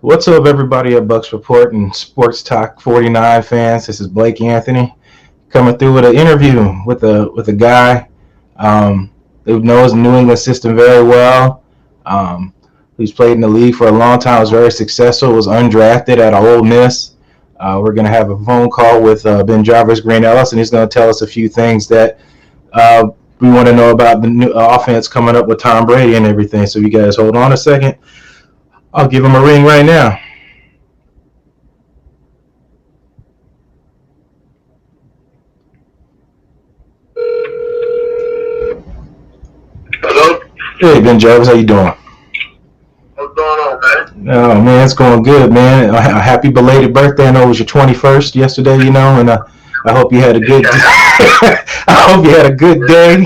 What's up, everybody at Bucs Report and Sports Talk49 fans? This is Blake Anthony coming through with an interview with a guy who knows the New England system very well. Who's played in the league for a long time, was very successful, was undrafted at Ole Miss. We're going to have a phone call with BenJarvus Green-Ellis, and he's going to tell us a few things that we want to know about the new offense coming up with Tom Brady and everything. So you guys hold on a second. I'll give him a ring right now. Hello? Hey, BenJarvus, how you doing? What's going on, man? Oh, man, it's going good, man. A happy belated birthday. I know it was your 21st yesterday, and I hope you had a good I hope you had a good day.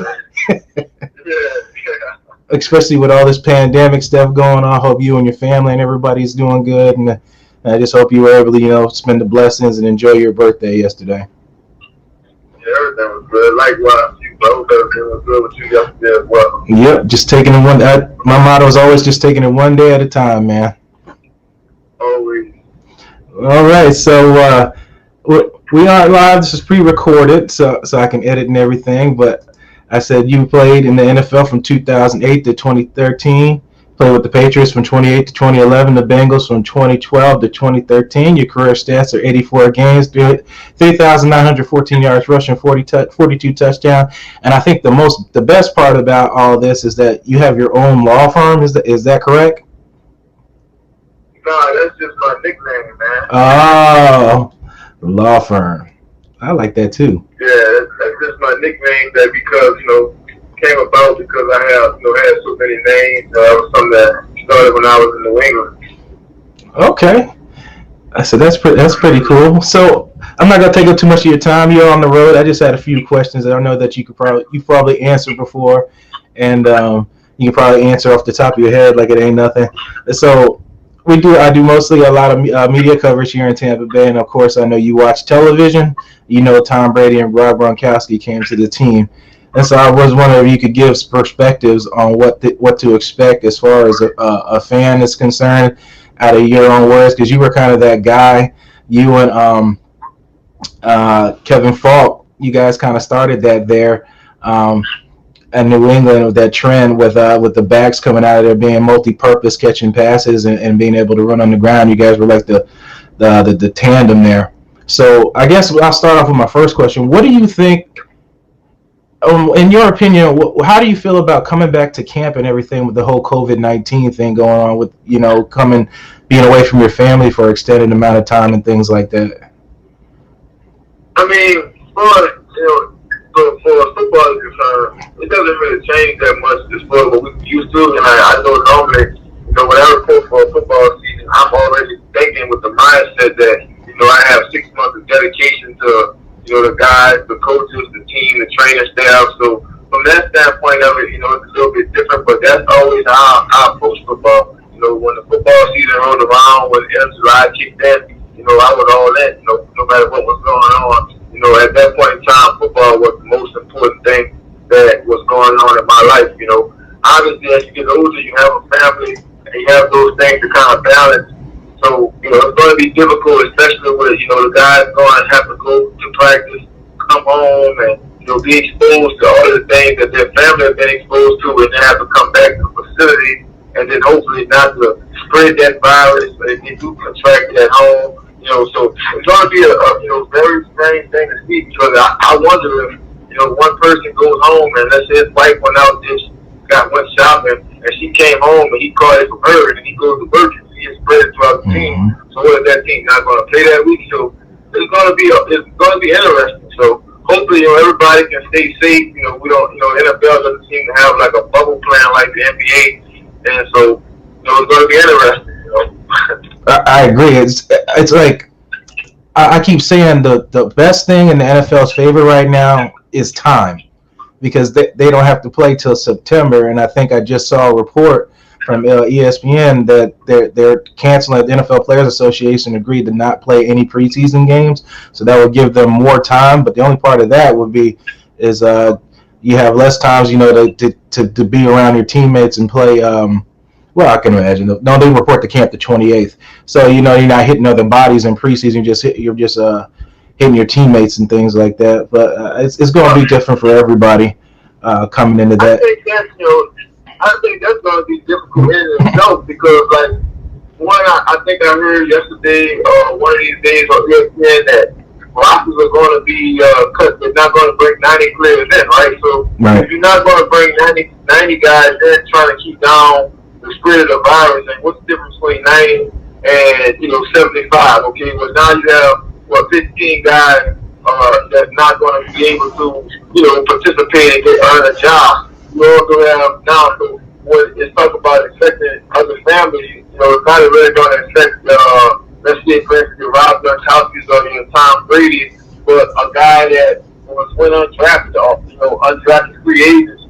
Especially with all this pandemic stuff going on. I hope you and your family and everybody's doing good, and I just hope you were able to, spend the blessings and enjoy your birthday yesterday. Yeah, everything was good. Likewise, you both, everything was good with you yesterday as well. Yep, just taking it my motto is always just taking it one day at a time, man. Always. All right, so we are live. This is pre-recorded, so I can edit and everything, but I said you played in the NFL from 2008 to 2013, played with the Patriots from 2008 to 2011, the Bengals from 2012 to 2013. Your career stats are 84 games, 3,914 yards rushing, 42 touchdowns. And I think the best part about all of this is that you have your own law firm. Is that correct? No, that's just my nickname, man. Oh, law firm. I like that too. Yeah, that's just my nickname that because, came about because I had so many names. That was something that started when I was in New England. Okay. I said that's pretty cool. So I'm not gonna take up too much of your time. You're on the road. I just had a few questions that I know that you've probably answered before, and you can probably answer off the top of your head like it ain't nothing. So I do mostly a lot of media coverage here in Tampa Bay, and of course I know you watch television. Tom Brady and Rob Gronkowski came to the team, and so I was wondering if you could give perspectives on what to expect as far as a fan is concerned, out of your own words, because you were kind of that guy. You and Kevin Falk, you guys kind of started that there at New England with that trend with the backs coming out of there being multi-purpose, catching passes and being able to run on the ground. You guys were like the tandem there. So I guess I'll start off with my first question. What do you think, in your opinion, how do you feel about coming back to camp and everything with the whole COVID-19 thing going on with, being away from your family for an extended amount of time and things like that? I mean, for football is concerned, it doesn't really change that much as far as what we used to. And I know normally, whenever for a football season, I'm already thinking with the mindset that, I have 6 months of dedication to, the guys, the coaches, the team, the training staff. So from that standpoint of it, it's a little bit different, but that's always how I approach football. When the football season rolled around, when the end of July kicked in, I was all in, no matter what was going on. At that point in time, football was the most important thing that was going on in my life. Obviously, as you get older, you have a family, and you have those things to kind of balance. So, it's going to be difficult, especially with, the guys going to have to go to practice, come home, and, be exposed to all of the things that their family have been exposed to, and then have to come back to the facility, and then hopefully not to spread that virus, but if they do contract it at home. So it's going to be a very strange thing to see, because I wonder if, one person goes home and let's say his wife went out and went shopping, and she came home and he caught it from her, and he goes to work and he spread it throughout the team. So what if that team not going to play that week? So it's going to be interesting. So hopefully, everybody can stay safe. We don't, NFL doesn't seem to have like a bubble plan like the NBA, and so it's going to be interesting. I agree. It's like I keep saying the best thing in the NFL's favor right now is time, because they don't have to play till September. And I think I just saw a report from ESPN that they're canceling. The NFL Players Association agreed to not play any preseason games, so that would give them more time. But the only part of that would be is you have less times, to be around your teammates and play Well, I can imagine. No, they report the camp the 28th. So you're not hitting other bodies in preseason. You're just hitting your teammates and things like that. But it's going to be different for everybody coming into that. I think that's going to be difficult in itself because, like, I think I heard yesterday one of these days on ESPN that rosters are going to be cut. They're not going to bring 90 players in, right? So if you're not going to bring 90 guys in trying to keep down the spread of the virus, and what's the difference between 90 and 75? Okay, well now you have 15 guys that's not going to be able to participate and earn a job. You also have now, so what it's talk about affecting other families. It's not really going to affect, let's say, for instance, Rob Gronkowski's or Tom Brady, but a guy that went undrafted, undrafted free agents.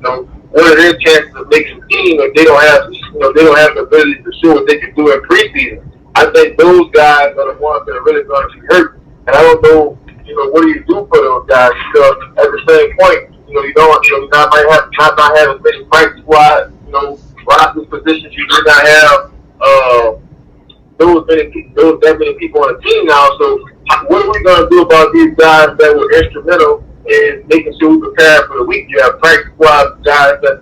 What are their chances of making the team if they don't have, the ability to show what they can do in preseason? I think those guys are the ones that are really going to be hurt, and I don't know, what do you do for those guys? Because at the same point, you might not have as many practice squad, roster positions. You do not have that many people on the team now. So what are we going to do about these guys that were instrumental in making sure we prepare for the week? You have practice squad guys that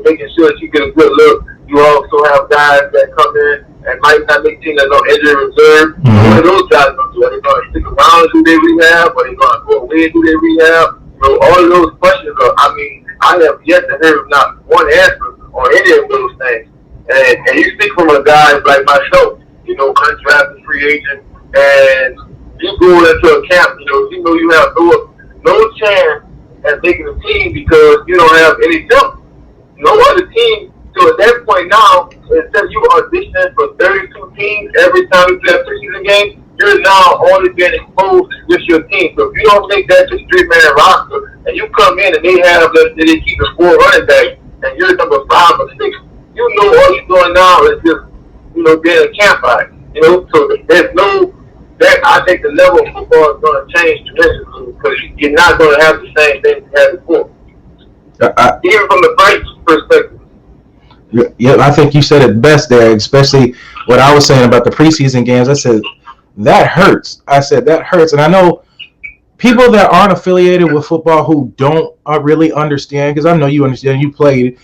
making sure that you get a good look. You also have guys that come in and might not make team that's on injury reserve. Mm-hmm. What are those guys going to do? Are they going to stick around and do their rehab? Are they going to go away and do their rehab? All of those questions are, I have yet to hear not one answer on any of those things. And you speak from a guy like myself, undrafted free agent, and you go into a camp, you have no chance at making a team because you don't have any depth. No other team. So at that point now, instead of you auditioning for 32 teams every time you play a preseason game, you're now only being exposed to just your team. So if you don't make that just 3-man roster, and you come in and they keep the 4 running backs, and you're number 5 or 6, all you're doing now is just, being a camp guy. So there's that I think the level of football is going to change tremendously because you're not going to have the same thing you had before. Even from the French perspective. Yeah, I think you said it best there, especially what I was saying about the preseason games. I said, that hurts. And I know people that aren't affiliated with football who don't really understand, because I know you understand, you played,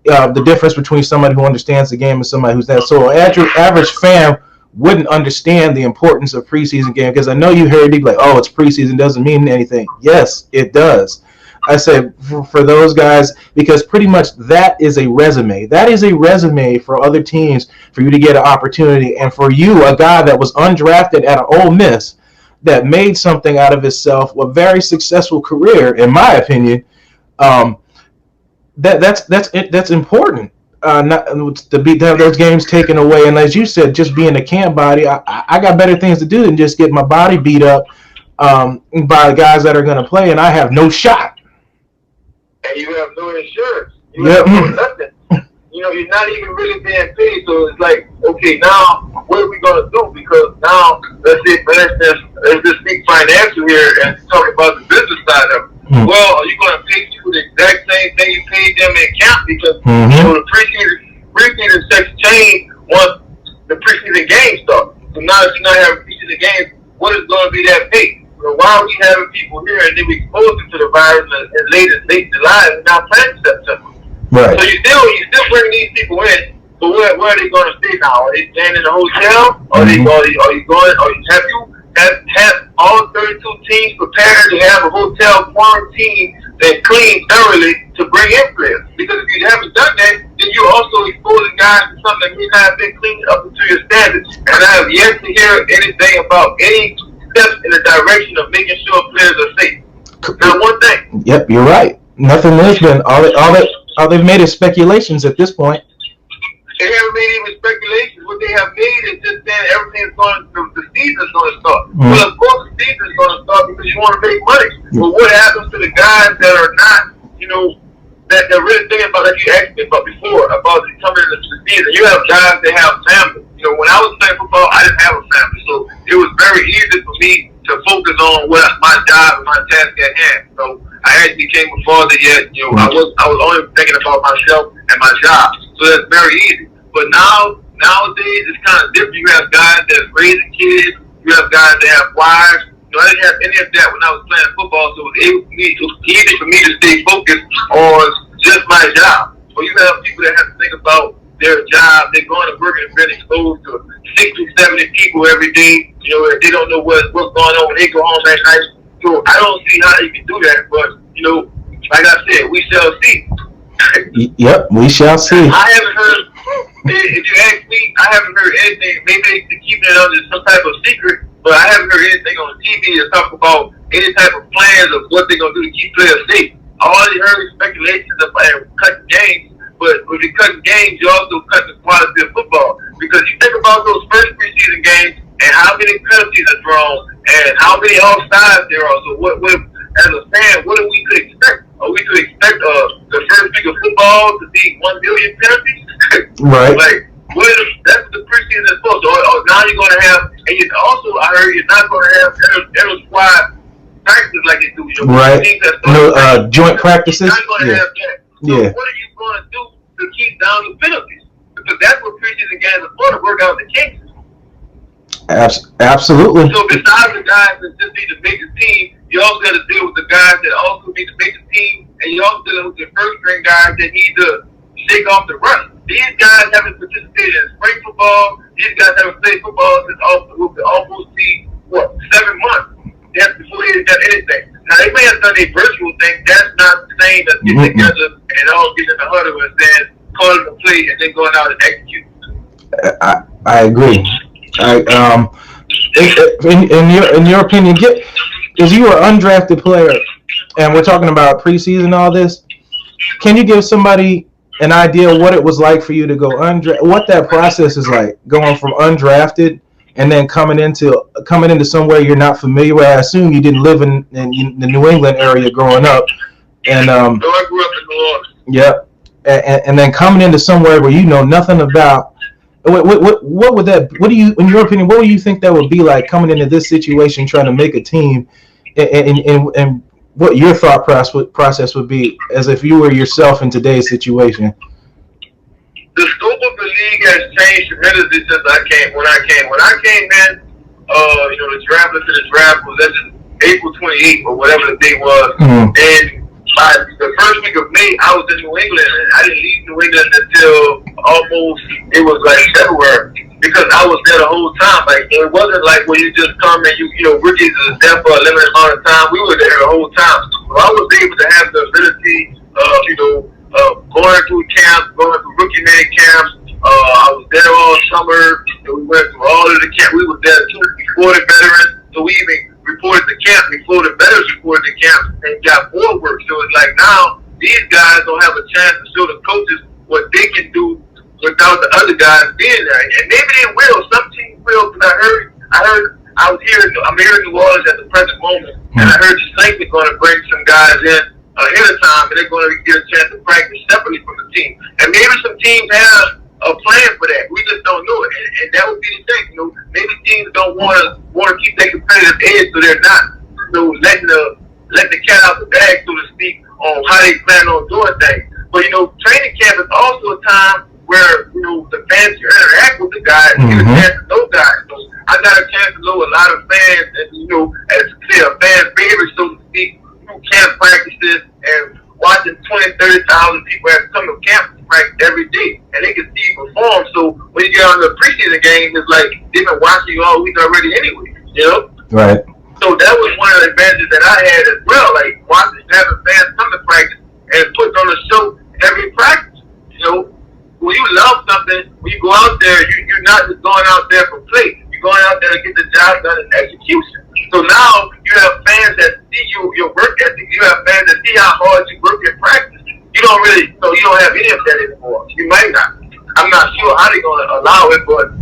the difference between somebody who understands the game and somebody who's not. So an average fan wouldn't understand the importance of preseason game, because I know you heard people like, oh, it's preseason, doesn't mean anything. Yes, it does. I said for those guys, because pretty much that is a resume. That is a resume for other teams for you to get an opportunity. And for you, a guy that was undrafted at an Ole Miss that made something out of himself, a very successful career, in my opinion, that's important. Not to have those games taken away. And as you said, just being a camp body, I got better things to do than just get my body beat up by the guys that are going to play, and I have no shot. And you have no insurance. You have no nothing. You're not even really being paid. So it's like, okay, now what are we going to do? Because now, let's say, for instance, let's just speak financial here and talk about the business side of it. Mm-hmm. Well, are you going to pay people the exact same thing you paid them in camp? Because the preseason checks change once the preseason game starts. So now if you're not having preseason games, what is going to be that pay? Why are we having people here and then we expose them to the virus as late July and not planning September? Right. So you still bring these people in, but where are they going to stay now? Are they staying in a hotel? Have all 32 teams prepared to have a hotel quarantine that clean thoroughly to bring in players? Because if you haven't done that, then you're also exposing guys to something that may not have been cleaned up to your standards. And I have yet to hear anything about any steps in the direction of making sure players are safe. Not one thing. Yep, you're right. Nothing has been. All they've made is speculations at this point. They haven't made even speculations. What they have made is just saying everything's the season's going to start. Mm-hmm. Well, of course the season's going to start because you want to make money. Mm-hmm. But what happens to the guys that are not, that they're really thinking about, like you asked me about before, about coming into the season? You have guys that have families. When I was playing football, I didn't have a family. So it was very easy for me to focus on what my job and my task at hand. So I actually became a father yet. I was only thinking about myself and my job. So that's very easy. But nowadays, it's kind of different. You have guys that's raising kids. You have guys that have wives. I didn't have any of that when I was playing football, so it was easy for me to stay focused on just my job. So you have people that have to think about their job. They're going to work and been exposed to 60, 70 people every day. They don't know what's going on when they go home at night. So I don't see how you can do that. But, like I said, we shall see. Yep, we shall see. I haven't heard, if you ask me, I haven't heard anything. Maybe they're keeping it under some type of secret. But I haven't heard anything on TV to talk about any type of plans of what they're going to do to keep players safe. I already heard speculations of cutting games, but when you're cutting games, you also cut the quality of football. Because you think about those first preseason games and how many penalties are thrown and how many offsides there are. So what as a fan, what are we to expect? Are we to expect the first week of football to be 1 million penalties? Right. That's what the preseason is for. So now you're going to have, and I heard you're not going to have every squad practices like they do. Right. Joint practices. You're not going to have that. So what are you going to do to keep down the penalties? Because that's what preseason games are for, to work out the kinks. Absolutely. So besides the guys that just need to make the team, you also got to deal with the guys that also need to make the team, and you also deal with the first string guys that need to shake off the rust. These guys haven't participated in spring football. These guys haven't played football since almost 7 months. That's before they got anything. Now they may have done a virtual thing. That's not the same as getting together and all getting in the huddle and saying, calling the play and then going out and execute. I agree. In your opinion, if you were an undrafted player, and we're talking about preseason and all this, can you give somebody an idea what it was like for you to go undrafted, what that process is like, going from undrafted and then coming into somewhere you're not familiar with? I assume you didn't live in the New England area growing up, and No, I grew up in New Orleans. Yep, and then coming into somewhere where you know nothing about. What would that? What do you, in your opinion, what do you think that would be like coming into this situation, trying to make a team, and what your thought process would be as if you were yourself in today's situation? The scope of the league has changed tremendously since I came. When I came in, the draft list of the draft was April 28th or whatever the date was, and by the first week of May, I was in New England, and I didn't leave New England until almost, it was like February, because I was there the whole time. Like, it wasn't like when you just come and rookies is there for a limited amount of time. We were there the whole time. So I was able to have the ability of, going through camps, going through rookie mini camps. I was there all summer, and we went through all of the camp. We were there too before the veterans, so we even reported the camp before the veterans reported the camp and got more work. So it's like now these guys don't have a chance to show the coaches what they can do without the other guys being there. And maybe they will. Some teams will, because I'm here in New Orleans at the present moment, and I heard the Saints are going to bring some guys in ahead of time, and they're going to get a chance to practice separately from the team. And maybe some teams have a plan for that. We just don't know it, and that would be the thing. Maybe teams don't want to keep their competitive edge, so they're not, letting the cat out the bag, so to speak, on how they plan on doing things. But training camp is also a time where the fans can interact with the guys and get a chance to know guys. So I got a chance to know a lot of fans, and as say a fan favorite, so to speak, through camp practices and watching 20,000, 30,000 people have come to camp practice every day, and they can see you perform. So when you get on the preseason games, it's like they've been watching you all week already anyway, Right. So that was one of the advantages that I had as well, like watching, having fans come to practice and put on a show every practice. When you love something, when you go out there, you're not just going out there for play. You're going out there to get the job done in execution. So now you have fans that see your work ethic. You have fans that see how hard you work in practice. You don't have any of that anymore. You might not. I'm not sure how they're going to allow it, but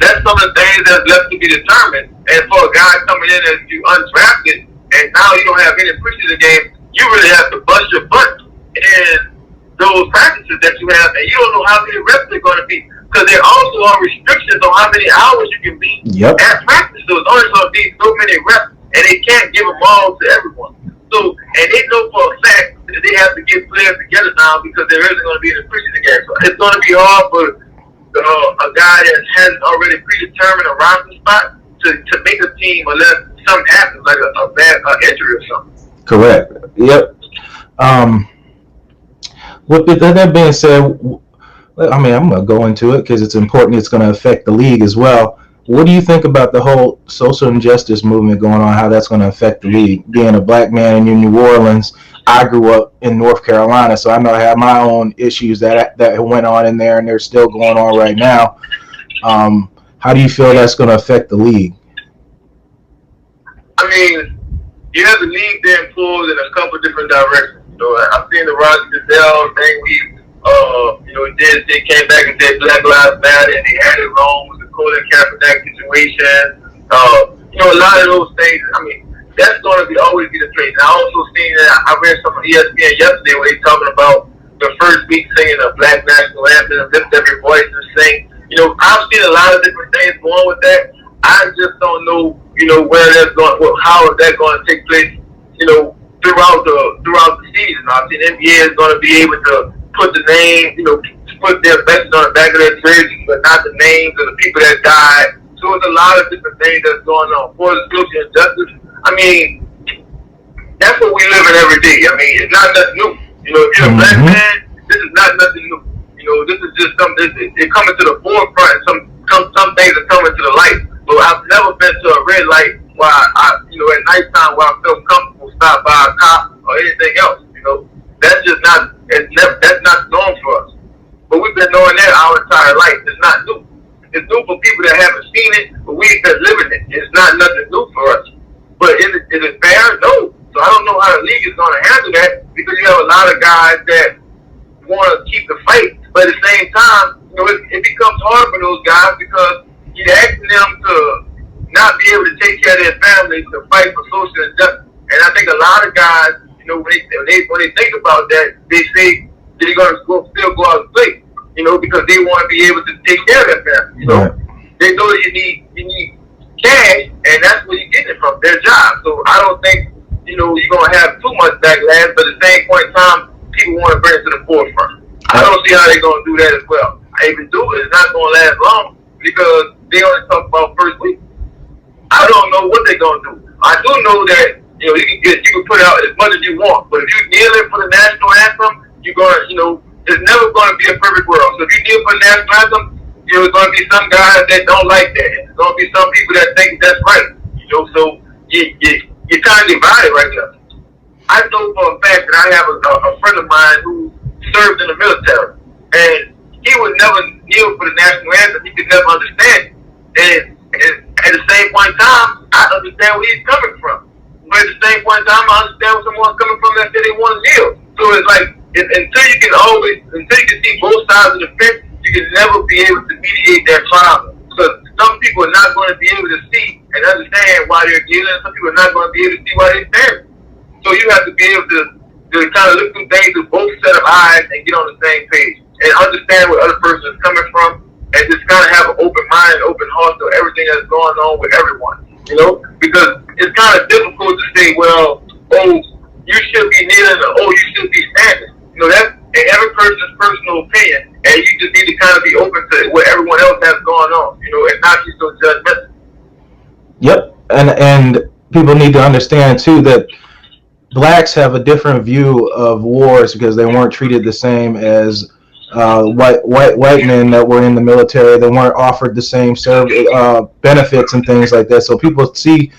that's some of the things that's left to be determined. And for a guy coming in as you undrafted, and now you don't have any preseason games, you really have to bust your butt in those practices that you have, and you don't know how many reps they're going to be, because there also are restrictions on how many hours you can be at practice. So it's only going to be so many reps, and they can't give them all to everyone. So, and they know for a fact that they have to get players together now, because there isn't going to be any preseason games. So it's going to be hard for a guy that has already predetermined a roster spot to make a team unless something happens, like a bad injury or something. Correct. Yep. With that being said, I mean, I'm going to go into it because it's important. It's going to affect the league as well. What do you think about the whole social injustice movement going on, how that's going to affect the league? Being a black man in New Orleans, I grew up in North Carolina, so I know I have my own issues that went on in there, and they're still going on right now. How do you feel that's going to affect the league? I mean, you have the league being pulled in a couple different directions. You know, I've seen the Roger Goodell thing. They came back and said Black Lives Matter, and they had it wrong with the Colin Kaepernick situation. A lot of those things. I mean, that's going to always be the case. I also seen that I read some on ESPN yesterday where they talking about the first week singing a Black national anthem and lift every voice and sing. I've seen a lot of different things going with that. I just don't know, where that's going, how is that going to take place, throughout the season. I think the NBA is going to be able to put the name, put their best on the back of their jerseys, but not the names of the people that died. So it's a lot of different things that's going on. For the social injustice, I mean, that's what we live in every day. I mean, it's not nothing new. If you're a black man, this is not nothing new. This is just something. It's coming to the forefront. Some things are coming to the light. But I've never been to a red light where at nighttime where I feel comfortable stop by a cop or anything else. That's just not. That's not known for us. But we've been knowing that our entire life. It's not new. It's new for people that haven't seen it, but we've been living it. It's not nothing new for us. But is it fair? No. So I don't know how the league is going to handle that because you have a lot of guys that want to keep the fight, but at the same time, it becomes hard for those guys because you're asking them to not be able to take care of their families to fight for social injustice. And I think a lot of guys, when they think about that, they say they're going to still go out and play, because they want to be able to take care of their family. Right. They know that you need cash, and that's where you get it from, their job. So I don't think, you're going to have too much backlash, but at the same point in time, people want to bring it to the forefront. I don't see how they're going to do that as well. If they do it, it's not going to last long because they only talk about first week. I don't know what they're going to do. I do know that, you can put out as much as you want, but if you kneeling for the national anthem, you're going to, it's never going to be a perfect world. So if you kneel for the national anthem, there's going to be some guys that don't like that. There's going to be some people that think that's right. So you're kind of divided right now. I know for a fact that I have a friend of mine who served in the military, and he would never kneel for the national anthem. He could never understand it. And at the same point in time, I understand where he's coming from. But at the same point in time, I understand where someone's coming from that they want to kneel. So it's like, until you can see both sides of the fence, you can never be able to mediate that problem. Because some people are not going to be able to see and understand why they're kneeling, and some people are not going to be able to see why they're standing. So you have to be able to kind of look through things with both set of eyes and get on the same page and understand where the other person is coming from and just kind of have an open mind and open heart to everything that's going on with everyone, because it's kind of difficult to say, well, you should be kneeling or you should be standing. That's every person's personal opinion, and you just need to kind of be open to what everyone else has going on, and not be so judgmental. Yep, and people need to understand too that blacks have a different view of wars because they weren't treated the same as white men that were in the military. They weren't offered the same benefits and things like that. So people see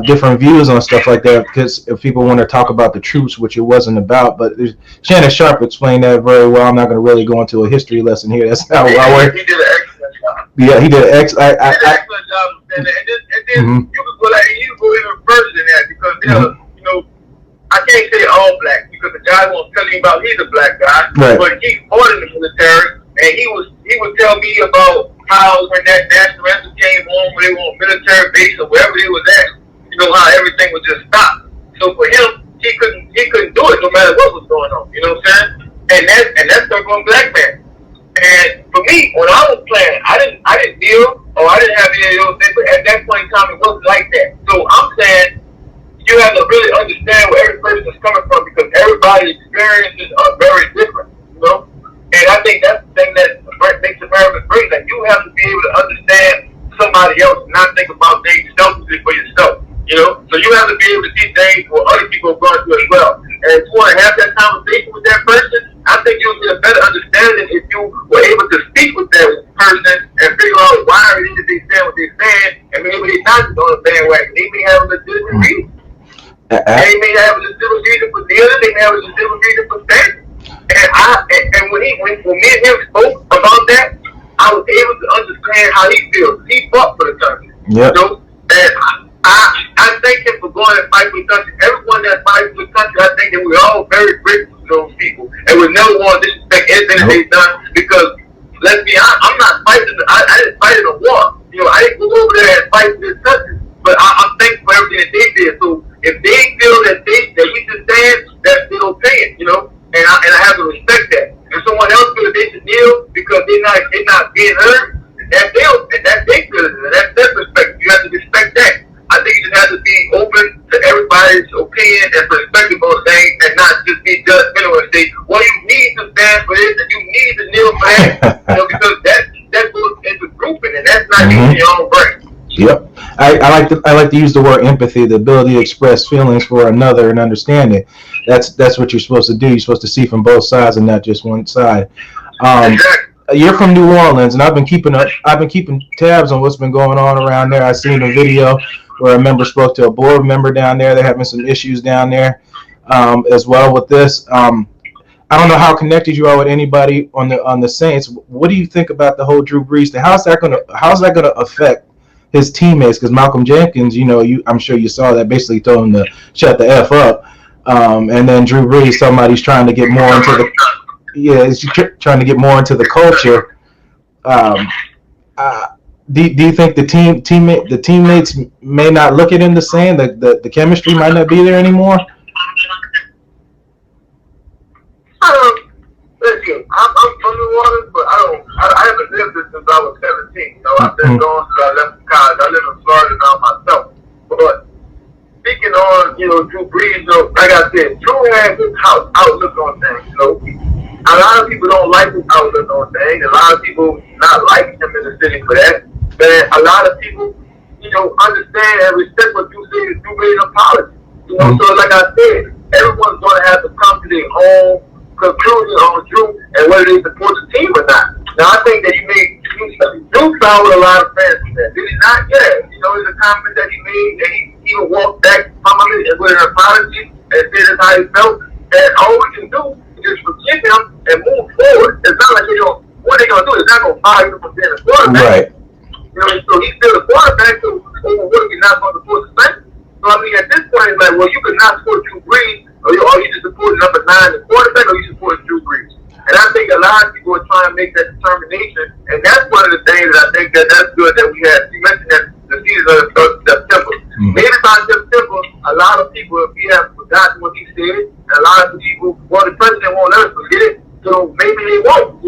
different views on stuff like that because if people want to talk about the troops, which it wasn't about. But Shannon Sharp explained that very well. I'm not going to really go into a history lesson here. That's not why we're. He did an excellent job. Yeah, he did an excellent job. And then you could go even further than that because I can't say all black because the guy won't tell you about he's a black guy, right. But he fought in the military, and he would tell me about how when that national anthem came on, when they were on military base or wherever they was at, how everything was just stopped. So for him, he couldn't do it no matter what was going on. You know what I'm saying? And that's coming from a black man. And for me, when I was playing, I didn't deal or I didn't have any of those things, but at that point in time, it wasn't like that. So I'm saying, you have to really understand where every person is coming from because everybody's experiences are very different, And I think that's the thing that makes America great. Like, you have to be able to understand somebody else and not think about things selfishly for yourself. You know, so you have to be able to see things what other people are going through as well. And if you want to have that conversation with that person, I think you'll get a better understanding if you were able to speak with that person and figure out why it is they saying what they're saying, and maybe they're not just on the bandwagon. They may have a legitimate reason. They may have a legitimate reason for kneeling. They may have a legitimate reason for standing. And when me and him spoke about that, I was able to understand how he feels. He fought for the country. Yep. You know, and I thank him for going and fighting for the country. Everyone that fights for the country, I think that we're all very grateful to those people. And we never want to disrespect anything that they've done, because let's be honest, I'm not fighting. I didn't fight in a war. You know, I didn't go over there and fight for this country. But I'm thankful for everything that they did. So if they feel that we should stand, that's their opinion, you know. And I have to respect that. If someone else feels they should kneel because they're not being heard, that's their feeling. That's their perspective. You have to respect that. I think you just have to be open to everybody's opinion and perspective on things, and not just be judgmental and say, well, you need to stand for this and you need to kneel for that. You know, because that goes into grouping, and that's not using your own brain. Yep. I like to use the word empathy, the ability to express feelings for another and understanding. That's what you're supposed to do. You're supposed to see from both sides and not just one side. Exactly. You're from New Orleans, and I've been keeping tabs on what's been going on around there. I seen a video where a member spoke to a board member down there. They're having some issues down there as well with this. I don't know how connected you are with anybody on the Saints. What do you think about the whole Drew Brees thing? How's that gonna affect his teammates? Because Malcolm Jenkins, I'm sure you saw that, basically told him to shut the F up. And then Drew Brees, somebody's trying to get more into the culture. Do you think the teammates may not look at him the same? The chemistry might not be there anymore? Listen, I'm from New Orleans, but I haven't lived this since I was 17. I've been gone since I left college. I live in Florida now myself. But speaking on, Drew Brees, like I said, Drew has his outlook on things. A lot of people don't like his outlook on things. A lot of people not like him in the city for that. But a lot of people, understand and respect what Drew said. Drew made an apology. So like I said, everyone's going to have to come to their own conclusion on Drew and whether they support the team or not. Now, I think that Drew found with a lot of fans with that. Did he not? Yeah. It's a comment that he made, and he even walked back from it with an apology and said that's how he felt. And all we can do is just forgive him and move forward. It's not like what they're going to do is not going to fire him from being a quarterback. Right. So he's still a quarterback, so what if you're not going to support the Saints? So, at this point, it's like, well, you could not support Drew Brees, or you just support number 9, the quarterback, or you support Drew Brees. And I think a lot of people are trying to make that determination, and that's one of the things that I think that's good that we had. You mentioned that the season of September. Maybe by September, a lot of people, if we have forgotten what he said, and a lot of people, well, the president won't let us forget it, so maybe they won't,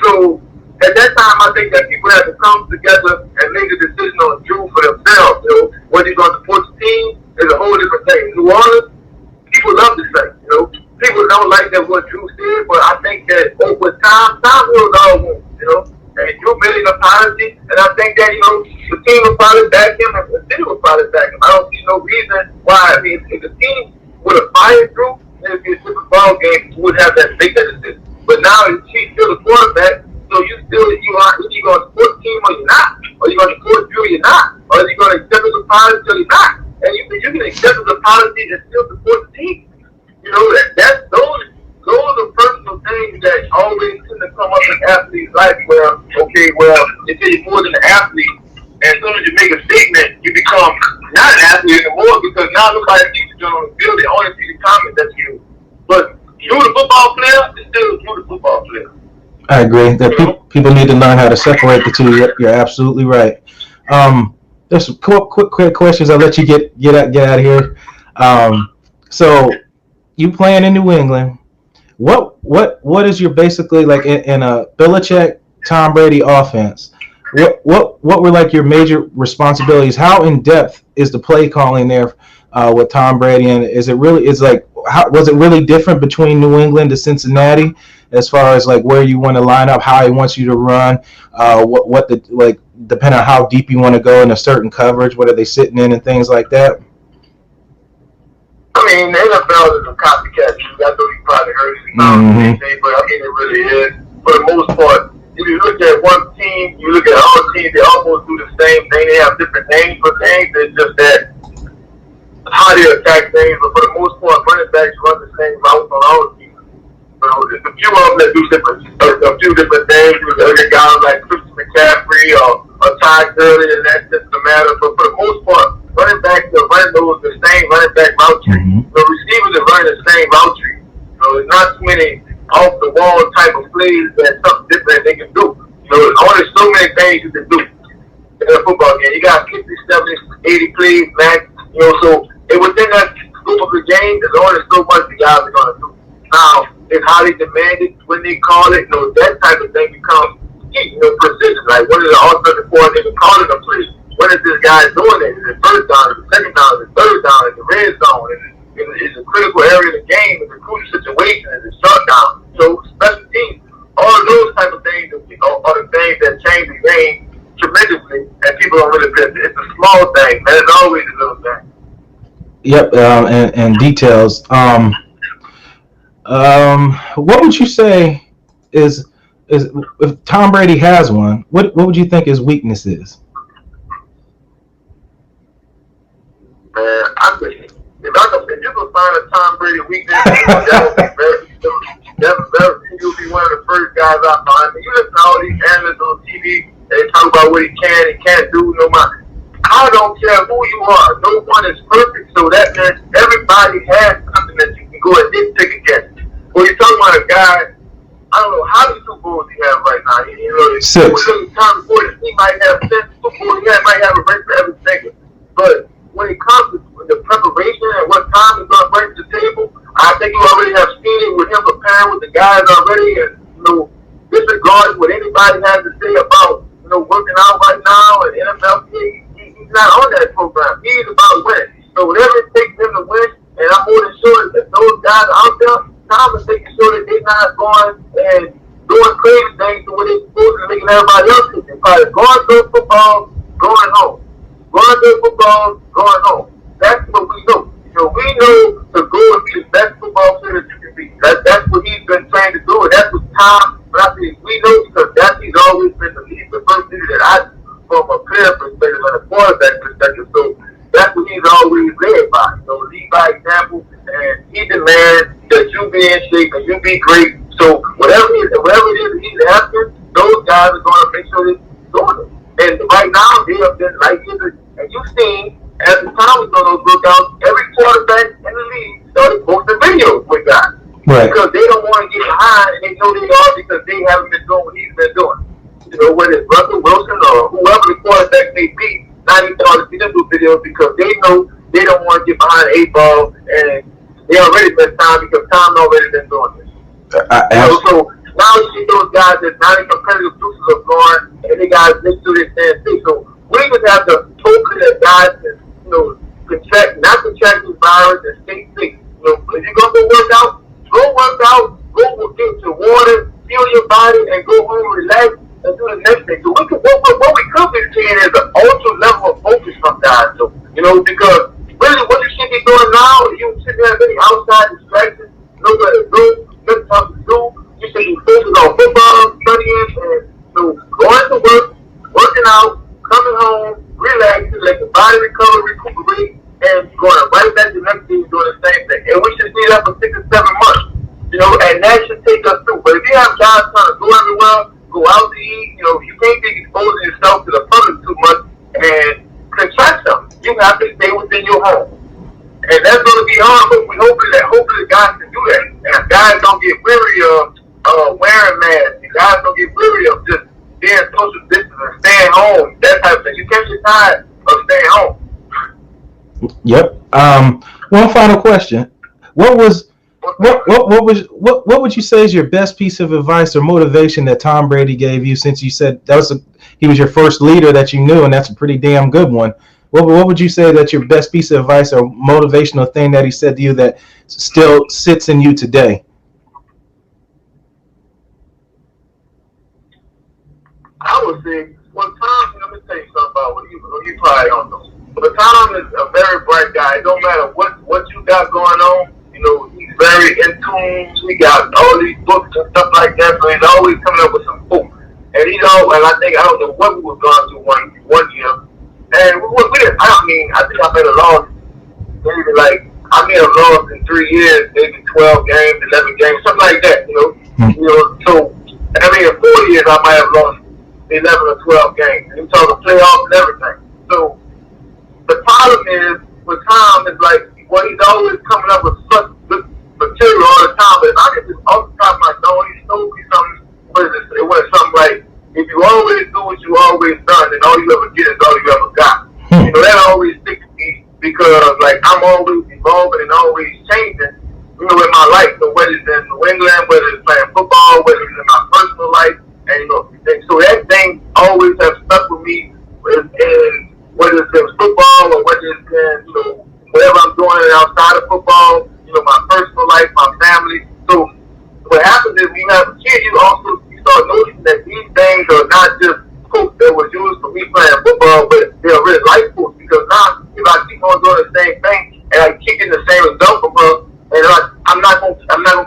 So at that time, I think that people have to come together and make a decision on Drew for themselves. Whether you're going to support the team is a whole different thing. New Orleans, people love this thing. People don't like that what Drew said, but I think that over time will all win. And Drew made an apology, and I think that the team will probably back him, and the city will probably back him. I don't see no reason why. I mean, if the team would have fired Drew, then it'd be a different ball game. You would have to make that decision. But now he's still the quarterback. So you going to support the team or you're not? Or you going to support Drew or you're not? Or are you going to accept his apology or you're not? And you can accept his apology and still support the team. Those are personal things that always tend to come up in athletes' life where, they say you're more than an athlete, and as soon as you make a statement, you become not an athlete anymore because now nobody sees you on the field. They only see the comment that's you. But Drew the football player is still Drew the football player. I agree that people need to learn how to separate the two. You're absolutely right. There's some quick questions. I'll let you get out of here. So you playing in New England? What is your basically like in a Belichick, Tom Brady offense? What were like your major responsibilities? How in depth is the play calling there with Tom Brady? And is it really how was it really different between New England to Cincinnati as far as like where you want to line up, how he wants you to run, what the like depending on how deep you want to go in a certain coverage, what are they sitting in and things like that? I mean, the NFL is a copycat league. I know you probably heard it about anything, but I mean, it really is. For the most part, if you look at one team, you look at all teams, they almost do the same thing. They have different names for things. It's just that how they attack things, but for the most part, running backs run the same route on all teams. So there's a few of them that do a few different things. You look at guys like Christian McCaffrey or Ty Gurley, and that doesn't matter. But for the most part, running backs are running the same running back route tree. The receivers are running the same route tree. So there's not too many off the wall type of plays that something different they can do. There's only so many things you can do in a football game. You got 50, 70, 80 plays max. So within that group of the game, there's only so much the guys are going to do. Now, it's highly demanded when they call it. That type of thing becomes precision. Like, what is the offensive coordinator calling the play? What is this guy doing it? Is it first down? Is it second down? Is it third down? Is it red zone? Is it a critical area of the game? Is it a crucial situation? Is it shut down? So special teams, all of those type of things are the things that change the game tremendously, and people don't really pay attention. It's a small thing, man. It's always a little thing. Yep, and details. What would you say is if Tom Brady has one? What would you think his weakness is? Man, I think if you can find a Tom Brady weakness, that would be one of the first guys I find. You listen to all these analysts on TV, they talk about what he can and can't do. No matter, I don't care who you are. No one is perfect, so that means everybody has something that you can go and nitpick against. Well, you're talking about a guy. I don't know how many Super Bowls he has right now. 6. Time before this, he might have 10 Super Bowls. He might have a race for every second, but when it comes to the preparation and what time he's going to bring to the table, I think you already have seen it with him preparing with the guys already, and disregarding what anybody has to say about working out right now and NFL. He's not on that program. He's about winning. So whatever it takes him to win, and I'm more than sure that those guys out there, Tom is making sure that they're not going and doing crazy things to what they're supposed to, making everybody else do. They're probably going through football, going home. Going through football, going home. That's what we know. We know to go and be the best football player that you can be. That's what he's been trying to do, and that's what Tom. But I think we know because he's always been the first leader that I, from a player perspective and a quarterback perspective. So that's what he's always led by. Lead by example, and he demands that you be in shape and you be great. So whatever it is he's asking, those guys are going to make sure they're doing it. And right now, they have been like and you've seen, as the time was doing those workouts, every quarterback in the league started posting videos with guys. Right. Because they don't want to get behind, and they know they are because they haven't been doing what he's been doing. Whether it's Russell Wilson or whoever the quarterback may be, now they start to see them do videos because they know they don't want to get behind the 8 ball, and they already been time because Tom's already been doing this. So now you see those guys that not in competitive juices are going, and they guys make sure they stand safe. So we just have to hopefully that guys can, not contract this virus and stay safe. If you're going to go work out, go get your water, fuel your body, and go home, relax, and do the next thing. So what we could be seeing is an ultra level of focus from guys. So, because really what you should be doing now, you shouldn't have any outside distractions, nobody to do, nothing to do. You should be focused on football, studying, and going to work, working out, coming home, relaxing, let the body recover, recuperate, and going right back to the next day doing the same thing. And we should see that for 6 or 7 months, and that should take us through. But if you have guys trying to go everywhere, go out to eat, you can't be exposing yourself to the public too much and contract something. You have to stay within your home. And that's going to be hard, but hopefully guys can do that. And guys don't get weary of wearing masks. And guys don't get weary of just being social distance and staying home, that type of thing. You can't get tired of staying home. Yep. One final question. What would you say is your best piece of advice or motivation that Tom Brady gave you, since you said he was your first leader that you knew, and that's a pretty damn good one? what would you say that your best piece of advice or motivational thing that he said to you that still sits in you today? I would say, well, Tom, let me tell you something about what you probably don't know. But Tom is a very bright guy. It don't matter what you got going on. He's very in tune. He got all these books and stuff like that, so he's always coming up with some quotes. And I don't know what we were going through one year. And we didn't, I think I made a loss, maybe I may have lost in 3 years, maybe 12 games, 11 games, something like that, So, in 4 years, I might have lost 11 or 12 games. And we're talking playoffs and everything. So, the problem is, with Tom, is he's always coming up with such good material all the time. But if I could just off the top of my dome, he told me something, it was something like, if you always do what you always done, then all you ever get is all you ever got. That always sticks to me because, I'm always evolving and always changing, in my life. So whether it's in New England, whether it's playing football, whether it's in my personal life, and, so that thing always has stuck with me, and whether it's in football or whether it's in, whatever I'm doing outside of football, my personal life, my family. So what happens is when you have a kid, you start noticing that these things are not just quotes that were used for me playing football, but they're real life quotes. Because now, if I keep on doing the same thing and I keep getting the same result from her, and I'm not gonna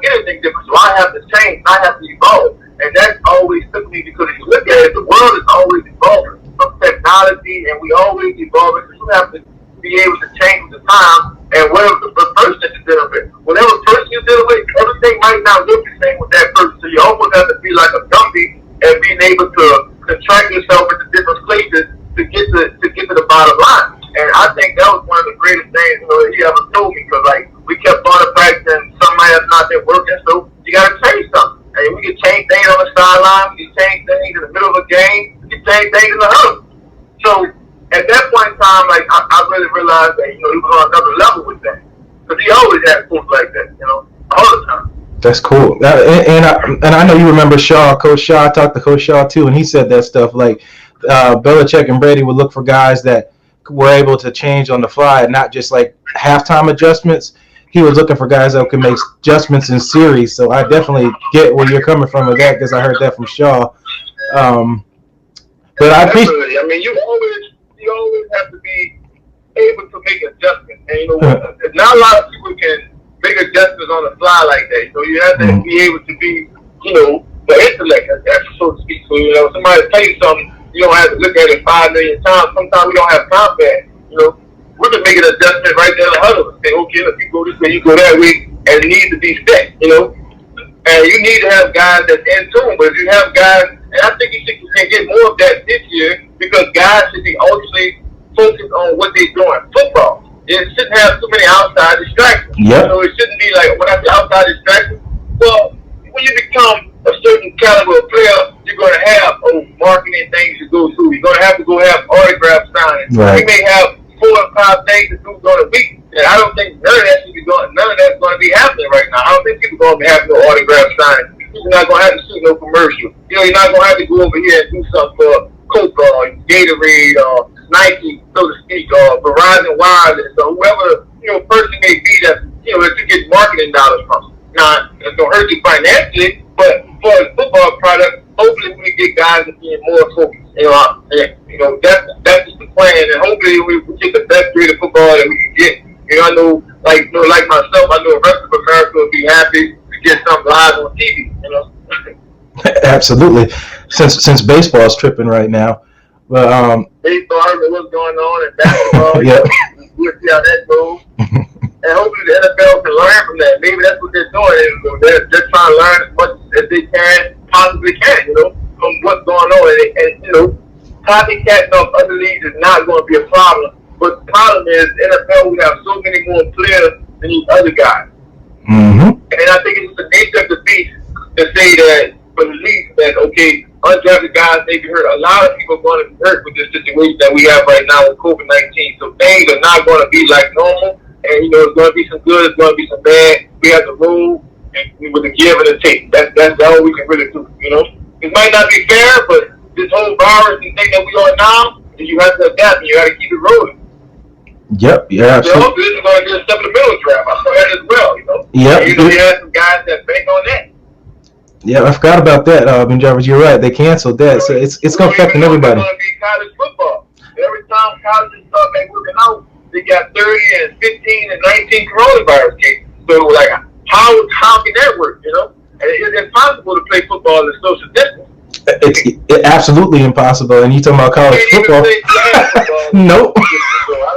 get anything different. So I have to change. I have to evolve, and that always took me because if you look at it, the world is always evolving from technology, and we always evolving. So you have to be able to change with the time. And whatever the person that you're dealing with, whatever person you're dealing with, everything might not look the same with that person. So you almost have to be like a Gumby and being able to contract yourself into different places to get to the bottom line. And I think that was one of the greatest things he ever told me because we kept on the practice and somebody has not been working, so you got to change something. And we can change things on the sideline, we can change things in the middle of a game, we can change things in the huddle. So at that point in time, I really realized that, he was on another level with that. Because he always had quotes like that, all the time. That's cool. And I know you remember Shaw, Coach Shaw. I talked to Coach Shaw, too, and he said that stuff. Belichick and Brady would look for guys that were able to change on the fly and not just, halftime adjustments. He was looking for guys that could make adjustments in series. So I definitely get where you're coming from with that because I heard that from Shaw. But I appreciate you always have to be able to make adjustments. And, not a lot of people can make adjustments on the fly like that. So you have to be able to be, the intellect, so to speak. So, somebody tell you something, you don't have to look at it 5 million times. Sometimes we don't have time for that. We can make an adjustment right there in the huddle and say, okay, if you go this way, you go that way, and it needs to be set, And you need to have guys that's in tune. But if you have guys, and I think you can get more of that this year because guys should be ultimately focused on what they're doing. Football. It shouldn't have too many outside distractions. Yep. It shouldn't be when I say outside distractions, well, when you become a certain caliber of player, you're going to have marketing things to go through. You're going to have autograph signings. Right. You may have 4 or 5 things to do during a week. And I don't think none of that's going to be happening right now. I don't think people are going to have no autograph signings. You're not going to have to shoot no commercial. You're not going to have to go over here and do something for Coke or Gatorade or Nike, so to speak, or Verizon Wireless or whoever, person may be that you get marketing dollars from. Now, it's going to hurt you financially, but for a football product, hopefully we get guys to be more focused. That's just the plan, and hopefully we get the best grade of football that we can get. I know, like myself, I know the rest of America will be happy to get something live on TV. Absolutely. Since baseball is tripping right now, but baseball, I don't know what's going on in basketball. Yeah. We'll see how that goes. And hopefully the NFL can learn from that. Maybe that's what they're doing. They're trying to learn as much as they possibly can, from what's going on. And copycatting of other leagues is not going to be a problem. But the problem is, NFL, we have so many more players than these other guys. Mm-hmm. And I think it's the nature of the beast to say that for the league that, okay, undrafted guys may be hurt. A lot of people are going to be hurt with this situation that we have right now with COVID-19. So things are not going to be like normal. And, it's going to be some good, it's going to be some bad. We have to roll with the give and the take. That's all we can really do, It might not be fair, but this whole virus and thing that we are now, you have to adapt and you got to keep it rolling. Yep. Yeah. So this is going to be a supplemental draft. I saw that as well. You know. Yep. You have some guys that bank on that. Yeah, I forgot about that, BenJarvus. You're right. They canceled that, so it's going to affect everybody. It's going to be college football. Every time colleges start back working out, they got 30 and 15 and 19 coronavirus cases. So, like, how can that work, you know? And it's impossible to play football in social distance. It's absolutely impossible. And you talking about college football? Nope. So I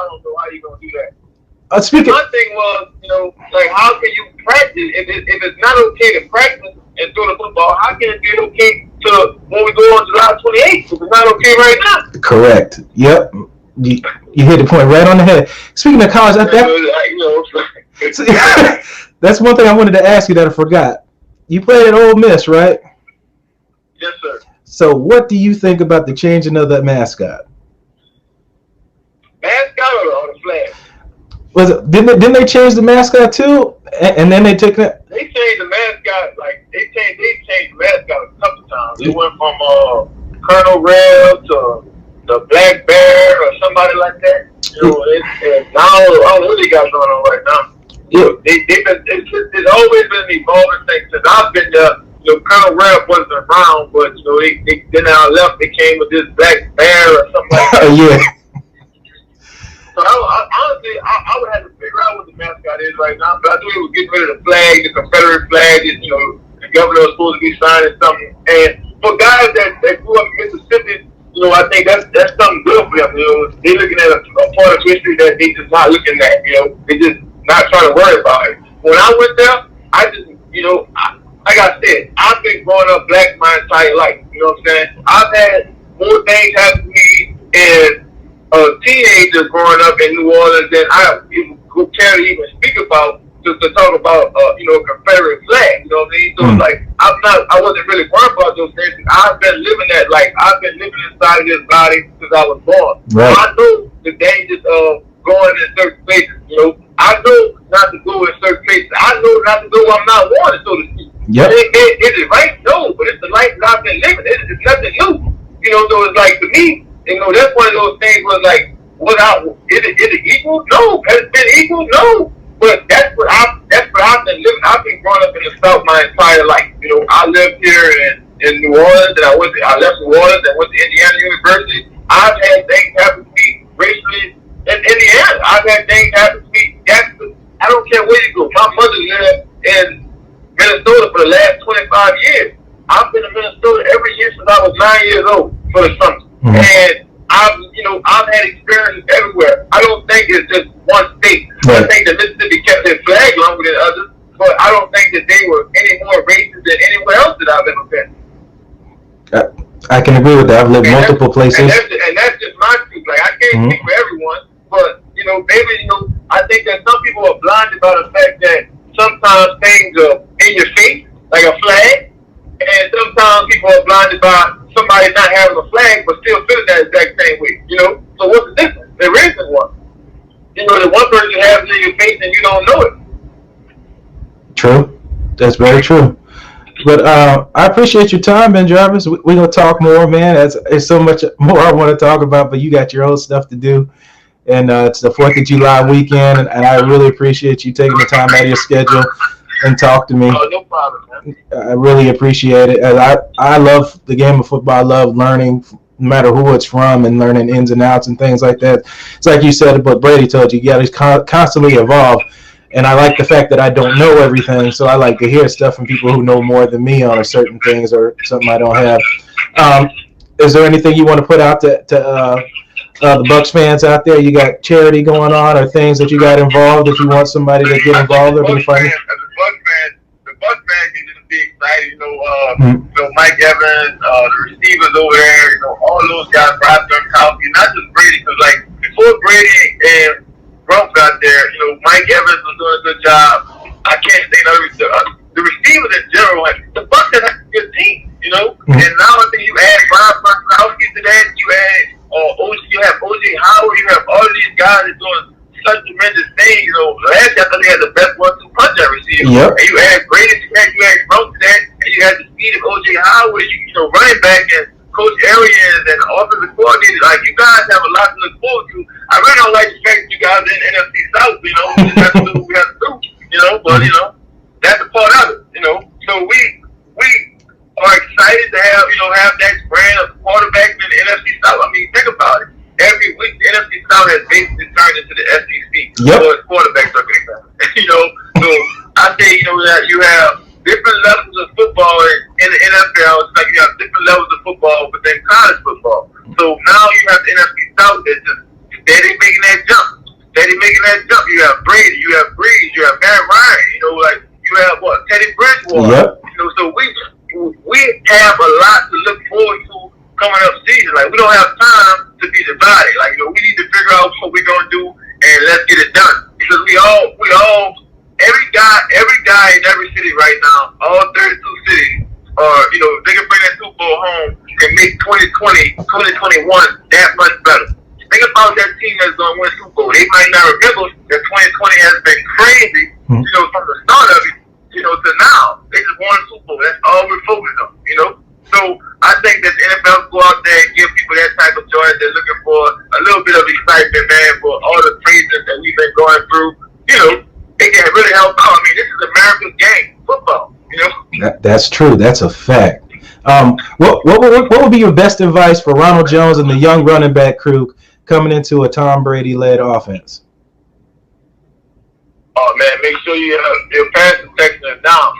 don't know how you're going to do that. Speaking. My thing was, you know, like, how can you practice? If it's not okay to practice and throw the football, how can it be okay to when we go on July 28th? If it's not okay right now. Correct. Yep. You hit the point right on the head. Speaking of college, that's one thing I wanted to ask you that I forgot. You played at Ole Miss, right? Yes, sir. So what do you think about the changing of that mascot? Mascot or the flag? Didn't they change the mascot too? And then they took that. They changed the mascot, like they changed the mascot a couple times. They went from Colonel Red to the Black Bear or somebody like that. You know, now I don't know what they got going on right now. Yeah. It's always been an evolving thing since I've been there. You know, Colonel Red wasn't around, but you know, they then I left. They came with this Black Bear or something like that. Yeah. So honestly, I would have to figure out what the mascot is right now. But I knew he was getting rid of the flag, the Confederate flag. You know, the governor was supposed to be signing something. And for guys that grew up in Mississippi, you know, I think that's something good for them. You know, they're looking at a part of history that they just not looking at. You know, they just not trying to worry about it. When I went there, I just, you know, like I said, I've been growing up black my entire life. You know what I'm saying? I've had more things happen to me as a teenager growing up in New Orleans than I would care to even speak about to talk about, you know, Confederate flag. You know what I mean? So it's like, I wasn't really worried about those things. I've been living that, like, I've been living inside of this body since I was born. Right. So I know the dangers of going in certain places. You know, I know not to go in certain places. I know not to go where I'm not wanted, so to speak. Yep. Is it right? No, but it's the life that I've been living. It's nothing new. You know, so it's like, to me, you know, that's one of those things where, like, is it equal? No. Has it been equal? No. But that's what I've been living. I've been growing up in the South my entire life. You know, I lived here in New Orleans, and I left New Orleans and went to Indiana University. I've had things happen to me racially in Indiana. I've had things happen to me. I don't care where you go. My mother lived in Minnesota for the last 25 years. I've been in Minnesota every year since I was 9 years old for the summer. Mm-hmm. And I've had experiences everywhere. I don't think it's just one state. Right. I think that Mississippi kept their flag longer than others, but I don't think that they were any more racist than anywhere else that I've ever been. I can agree with that. I've lived multiple places. And that's just my truth. Like, I can't speak for everyone, but, you know, maybe, you know, I think that some people are blinded by the fact that sometimes things are in your face, like a flag, and sometimes people are blinded by somebody not having a flag but still feeling that exact same way, you know? So what's the difference? There isn't one. You know, the one person has it in your face and you don't know it. True. That's very true. But I appreciate your time, BenJarvus. We're going to talk more, man. There's so much more I want to talk about, but you got your own stuff to do. And it's the 4th of July weekend, and I really appreciate you taking the time out of your schedule and talk to me. Oh, no problem, man. I really appreciate it. I love the game of football. I love learning, no matter who it's from, and learning ins and outs and things like that. It's like you said, but Brady told you got to constantly evolve. And I like the fact that I don't know everything, so I like to hear stuff from people who know more than me on certain things or something I don't have. Is there anything you want to put out to the Bucs fans out there? You got charity going on or things that you got involved if you want somebody to get involved or be funny? The Bucs fans can just be excited. You know, Mike Evans, the receivers over there, you know, all those guys, Brian Gronkowski, not just Brady, because, like, before Brady and Gronk got there, you know, Mike Evans was doing a good job. I can't say the receivers in general, like, the Bucs have a good team, you know? And now I think you add Brian Gronkowski to that, you have O.J. Howard, you have all these guys that doing such tremendous things. You know, last year I thought they had the best 1-2 punch at receiver. Yep. And you had Brady to that, you had Gronk to that, and you had the speed of O.J. Howard, you know, running back, and Coach Arians and the offensive coordinator, like, you guys have a lot to look forward to. I really don't like the fact that you guys are in the NFC South, you know. We just have to do what we have to do, you know. But, you know, that's a part of it, you know. So we are excited to have that brand of quarterbacks in the NFC South. I mean, think about it. Every week, the NFC South has basically turned into the SEC. Yep. So its quarterbacks are concerned. You know, so I say, you know, that you have different levels of football in the NFL. It's like you have different levels of football within college football. So now you have the NFC South that's just steady making that jump. You have Brady, you have Breeze, you have Matt Ryan. You know, like you have Teddy Bridgewater. Yep. You know, so we have a lot to look forward to coming up season. Like, we don't have time to be divided. Like, you know, we need to figure out what we're gonna do and let's get it done. Because we all every guy in every city right now, all 32 cities are, you know, if they can bring that Super Bowl home and make 2021 that much better. Think about that team that's gonna win Super Bowl. They might not remember that 2020 has been crazy, you know, from the start of it, you know, to now. They just won Super Bowl. That's all we're focused on, you know. So I think that the NFL go out there and give people that type of joy. They're looking for a little bit of excitement, man, for all the craziness that we've been going through. You know, it can really help out. I mean, this is America's game, football. You know, that's true. That's a fact. What would be your best advice for Ronald Jones and the young running back crew coming into a Tom Brady-led offense? Oh man, make sure your pass protection is down.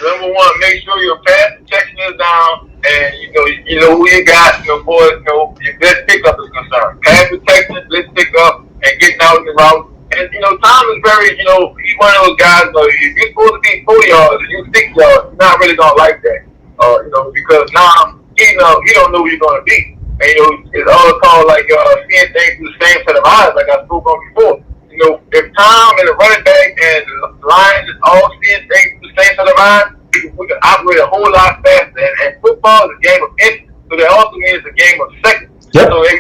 Number one, make sure your pass protection is down, and you know who you got. You know, boys, you know, your best pickup is concerned. Pass protection, let's pick up, and getting out in the route. And you know, Tom is very, you know, he's one of those guys. You know, if you're supposed to be 4 yards and you're 6 yards, you're not really gonna like that. You know, because now he don't know who you're gonna be. And, you know, it's all called, like, seeing things through the same set of eyes, like I spoke on before. You know, if Tom and the running back and the Lions is all seeing things through the same set of eyes, we can operate a whole lot faster. And football is a game of inches, so that also means it's a game of seconds. Yep. So if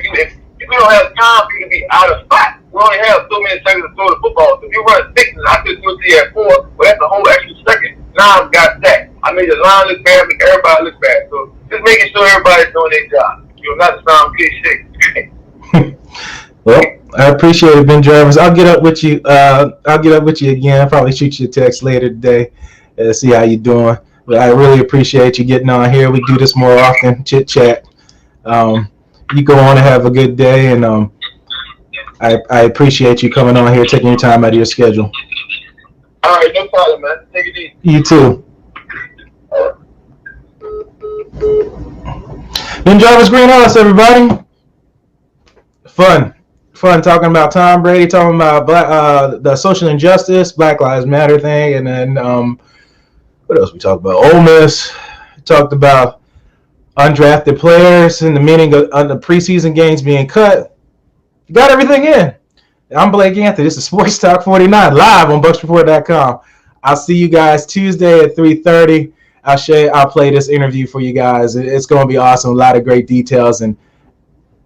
we don't have time for you to be out of spot, we only have so many seconds to throw the football. So if you run 6, I could do it at 4, but that's a whole extra second. Now I've got that. I made the line look bad, make everybody look bad. So just making sure everybody's doing their job. Not to sound cliche. Well, I appreciate it, BenJarvus. I'll get up with you. I'll get up with you again. I'll probably shoot you a text later today. See how you doing. But I really appreciate you getting on here. We do this more often. Chit chat. You go on and have a good day, and I appreciate you coming on here, taking your time out of your schedule. All right, no problem, man. Take it easy. You too. BenJarvus Green-Ellis, everybody. Fun talking about Tom Brady, talking about the social injustice, Black Lives Matter thing, and then what else we talked about? Ole Miss. We talked about undrafted players and the meaning of the preseason games being cut. You got everything in. I'm Blake Anthony. This is Sports Talk49 live on BucsReport.com. I'll see you guys Tuesday at 3:30. I'll play this interview for you guys. It's going to be awesome. A lot of great details, and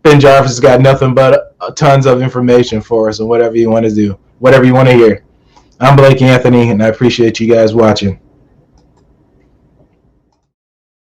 BenJarvus has got nothing but tons of information for us on whatever you want to do, whatever you want to hear. I'm Blake Anthony, and I appreciate you guys watching.